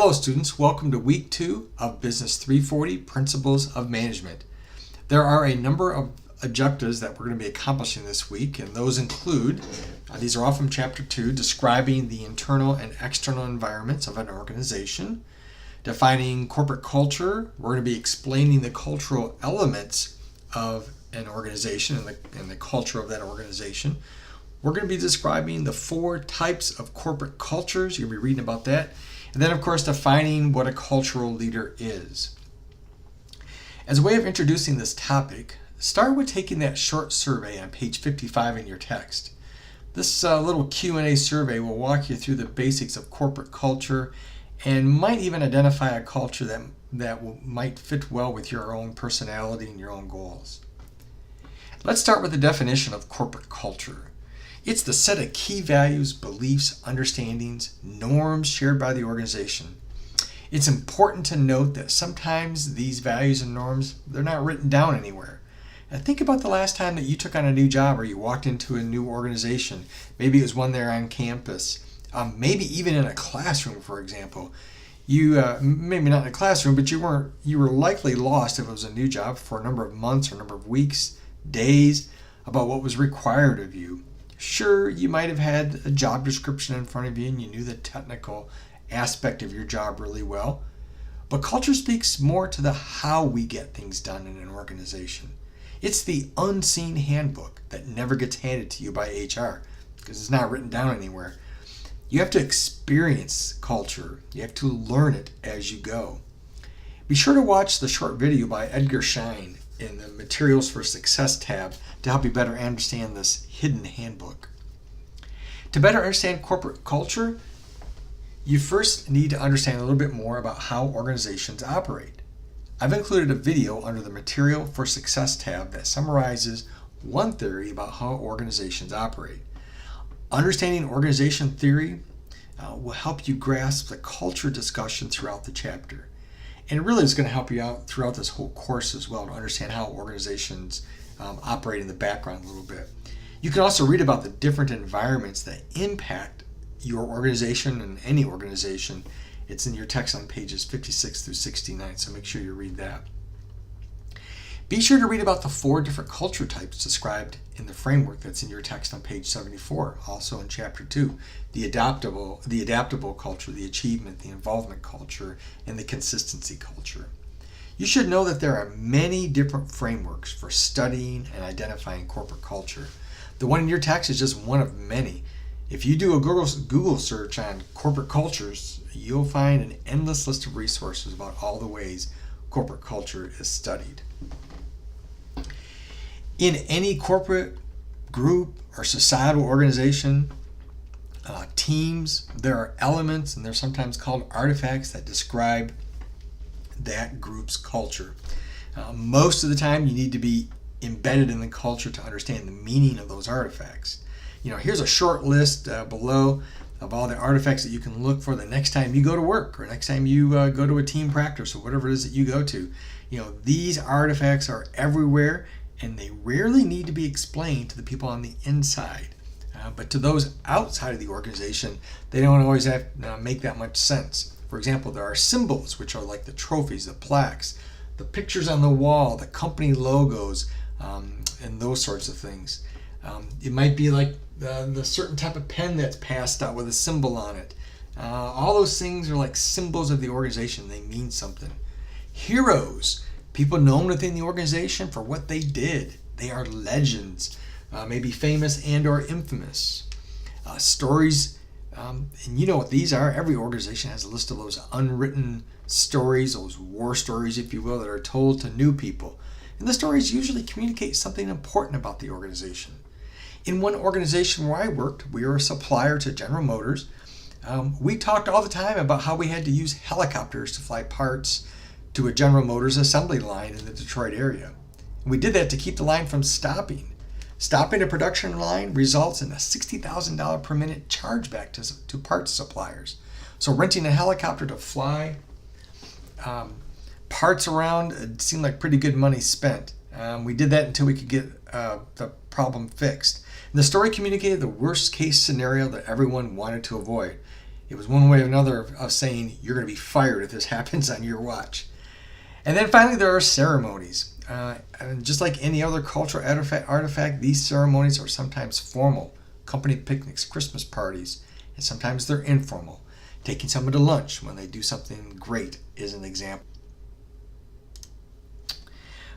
Hello students, welcome to week 2 of Business 340 Principles of Management. There are a number of objectives that we're going to be accomplishing this week, and those include, these are all from chapter 2, describing the internal and external environments of an organization, defining corporate culture. We're going to be explaining the cultural elements of an organization and the culture of that organization. We're going to be describing the 4 types of corporate cultures. You'll be reading about that. And then, of course, defining what a cultural leader is. As a way of introducing this topic, start with taking that short survey on page 55 in your text. This little Q&A survey will walk you through the basics of corporate culture and might even identify a culture that might fit well with your own personality and your own goals. Let's start with the definition of corporate culture. It's the set of key values, beliefs, understandings, norms shared by the organization. It's important to note that sometimes these values and norms, they're not written down anywhere. And think about the last time that you took on a new job or you walked into a new organization. Maybe it was one there on campus, maybe even in a classroom, for example. You maybe not in a classroom, but you were likely lost if it was a new job for a number of months or a number of weeks, days, about what was required of you. Sure, you might have had a job description in front of you and you knew the technical aspect of your job really well, but culture speaks more to the how we get things done in an organization. It's the unseen handbook that never gets handed to you by HR because it's not written down anywhere. You have to experience culture. You have to learn it as you go. Be sure to watch the short video by Edgar Schein in the Materials for Success tab to help you better understand this hidden handbook. To better understand corporate culture, you first need to understand a little bit more about how organizations operate. I've included a video under the Material for Success tab that summarizes one theory about how organizations operate. Understanding organization theory will help you grasp the culture discussion throughout the chapter. And it really is going to help you out throughout this whole course as well to understand how organizations operate in the background a little bit. You can also read about the different environments that impact your organization and any organization. It's in your text on pages 56 through 69, so make sure you read that. Be sure to read about the 4 different culture types described in the framework that's in your text on page 74, also in chapter 2, the adaptable culture, the achievement, the involvement culture, and the consistency culture. You should know that there are many different frameworks for studying and identifying corporate culture. The one in your text is just one of many. If you do a Google search on corporate cultures, you'll find an endless list of resources about all the ways corporate culture is studied. In any corporate group or societal organization, teams, there are elements, and they're sometimes called artifacts that describe that group's culture. Most of the time, you need to be embedded in the culture to understand the meaning of those artifacts. Here's a short list below of all the artifacts that you can look for the next time you go to work or next time you go to a team practice or whatever it is that you go to. These artifacts are everywhere, and they rarely need to be explained to the people on the inside. But to those outside of the organization, they don't always have make that much sense. For example, there are symbols, which are like the trophies, the plaques, the pictures on the wall, the company logos, and those sorts of things. It might be like the certain type of pen that's passed out with a symbol on it. All those things are like symbols of the organization. They mean something. Heroes. People known within the organization for what they did. They are legends, maybe famous and or infamous. Stories, and you know what these are. Every organization has a list of those unwritten stories, those war stories, if you will, that are told to new people. And the stories usually communicate something important about the organization. In one organization where I worked, we were a supplier to General Motors. We talked all the time about how we had to use helicopters to fly parts to a General Motors assembly line in the Detroit area. We did that to keep the line from stopping. Stopping a production line results in a $60,000 per minute chargeback to parts suppliers. So renting a helicopter to fly parts around, it seemed like pretty good money spent. We did that until we could get the problem fixed. And the story communicated the worst case scenario that everyone wanted to avoid. It was one way or another of saying you're going to be fired if this happens on your watch. And then finally, there are ceremonies. And just like any other cultural artifact, these ceremonies are sometimes formal. Company picnics, Christmas parties, and sometimes they're informal. Taking someone to lunch when they do something great is an example.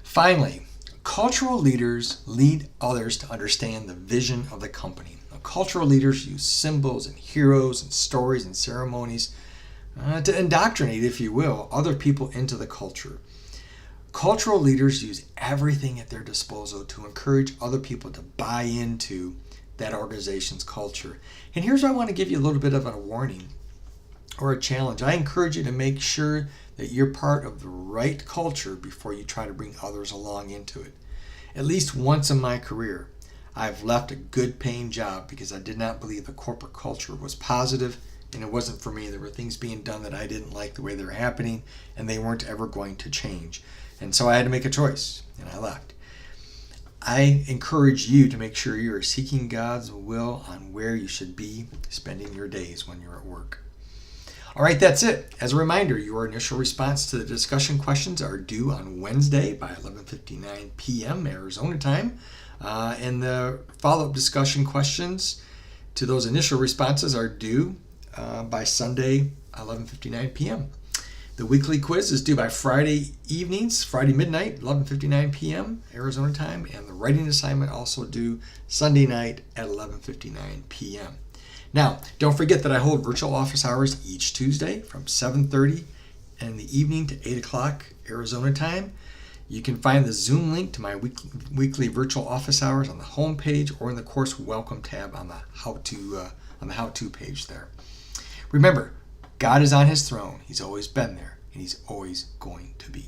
Finally, cultural leaders lead others to understand the vision of the company. Now, cultural leaders use symbols and heroes and stories and ceremonies to indoctrinate, if you will, other people into the culture. Cultural leaders use everything at their disposal to encourage other people to buy into that organization's culture. And here's where I want to give you a little bit of a warning or a challenge. I encourage you to make sure that you're part of the right culture before you try to bring others along into it. At least once in my career, I've left a good paying job because I did not believe the corporate culture was positive and it wasn't for me. There were things being done that I didn't like the way they were happening and they weren't ever going to change. And so I had to make a choice and I left. I encourage you to make sure you are seeking God's will on where you should be spending your days when you're at work. All right, that's it. As a reminder, your initial response to the discussion questions are due on Wednesday by 11:59 p.m. Arizona time. And the follow-up discussion questions to those initial responses are due by Sunday, 11:59 p.m. The weekly quiz is due by Friday evenings, Friday midnight, 11:59 p.m. Arizona time, and the writing assignment also due Sunday night at 11:59 p.m. Now, don't forget that I hold virtual office hours each Tuesday from 7:30 in the evening to 8 o'clock Arizona time. You can find the Zoom link to my weekly virtual office hours on the home page or in the course welcome tab on the how-to page there. Remember, God is on his throne. He's always been there, and he's always going to be.